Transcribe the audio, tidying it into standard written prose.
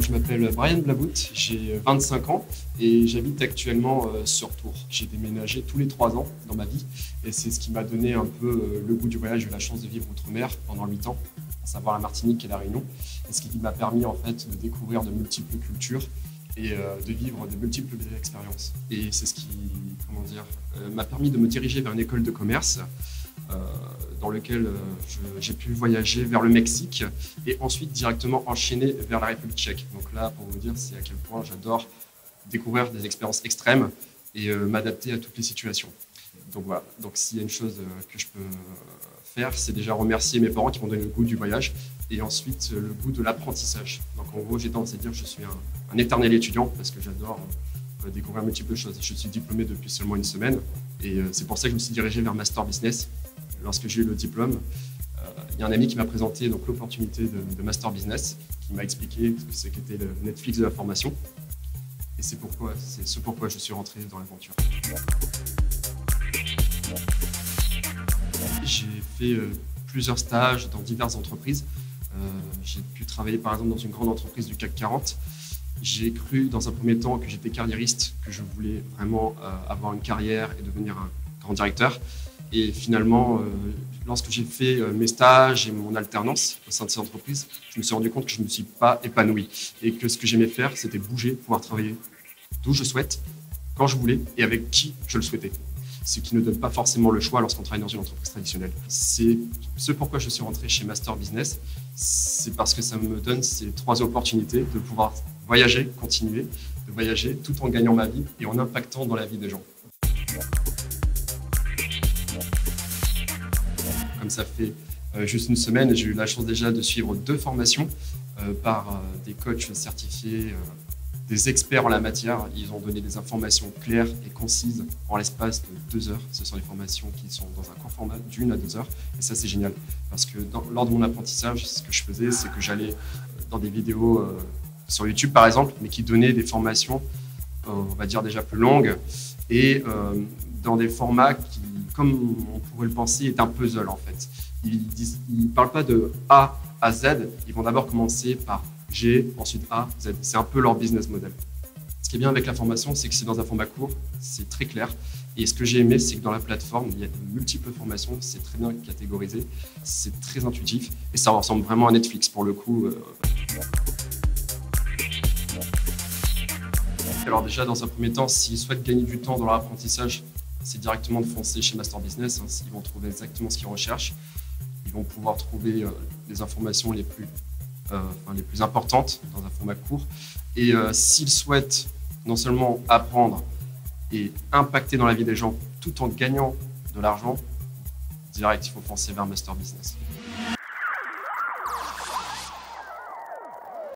Je m'appelle Brian Blabout, j'ai 25 ans et j'habite actuellement sur Tours. J'ai déménagé tous les 3 ans dans ma vie et c'est ce qui m'a donné un peu le goût du voyage. J'ai eu la chance de vivre outre-mer pendant 8 ans, à savoir la Martinique et la Réunion, et ce qui m'a permis en fait de découvrir de multiples cultures et de vivre de multiples expériences. Et c'est ce qui, m'a permis de me diriger vers une école de commerce dans lequel j'ai pu voyager vers le Mexique et ensuite directement enchaîner vers la République tchèque. Donc là, pour vous dire, c'est à quel point j'adore découvrir des expériences extrêmes et m'adapter à toutes les situations. Donc voilà, donc s'il y a une chose que je peux faire, c'est déjà remercier mes parents qui m'ont donné le goût du voyage et ensuite le goût de l'apprentissage. Donc en gros, j'ai tendance à dire que je suis un éternel étudiant parce que j'adore découvrir multiples choses. Je suis diplômé depuis seulement une semaine et c'est pour ça que je me suis dirigé vers Master Business. Lorsque j'ai eu le diplôme, il y a un ami qui m'a présenté donc, l'opportunité de Master Business, qui m'a expliqué ce qu'était le Netflix de la formation. Et c'est ce pourquoi je suis rentré dans l'aventure. J'ai fait plusieurs stages dans diverses entreprises. J'ai pu travailler par exemple dans une grande entreprise du CAC 40. J'ai cru dans un premier temps que j'étais carriériste, que je voulais vraiment avoir une carrière et devenir un grand directeur. Et finalement, lorsque j'ai fait mes stages et mon alternance au sein de ces entreprises, je me suis rendu compte que je ne me suis pas épanoui et que ce que j'aimais faire, c'était bouger, pouvoir travailler d'où je souhaite, quand je voulais et avec qui je le souhaitais. Ce qui ne donne pas forcément le choix lorsqu'on travaille dans une entreprise traditionnelle. C'est ce pourquoi je suis rentré chez Master Business. C'est parce que ça me donne ces 3 opportunités de pouvoir voyager, continuer de voyager tout en gagnant ma vie et en impactant dans la vie des gens. Comme ça fait juste une semaine, j'ai eu la chance déjà de suivre 2 formations par des coachs certifiés, des experts en la matière. Ils ont donné des informations claires et concises en l'espace de 2 heures. Ce sont des formations qui sont dans un court format d'1 à 2 heures. Et ça, c'est génial. Parce que lors de mon apprentissage, ce que je faisais, c'est que j'allais dans des vidéos sur YouTube, par exemple, mais qui donnaient des formations, on va dire déjà plus longues, et dans des formats qui, comme on pourrait le penser, est un puzzle en fait. Ils ne parlent pas de A à Z, ils vont d'abord commencer par G, ensuite A, Z. C'est un peu leur business model. Ce qui est bien avec la formation, c'est que c'est dans un format court, c'est très clair. Et ce que j'ai aimé, c'est que dans la plateforme, il y a de multiples formations, c'est très bien catégorisé, c'est très intuitif et ça ressemble vraiment à Netflix pour le coup. Alors déjà, dans un premier temps, s'ils souhaitent gagner du temps dans leur apprentissage, c'est directement de foncer chez Master Business. Ils vont trouver exactement ce qu'ils recherchent. Ils vont pouvoir trouver les informations les plus importantes dans un format court. Et s'ils souhaitent non seulement apprendre et impacter dans la vie des gens tout en gagnant de l'argent, direct, il faut foncer vers Master Business.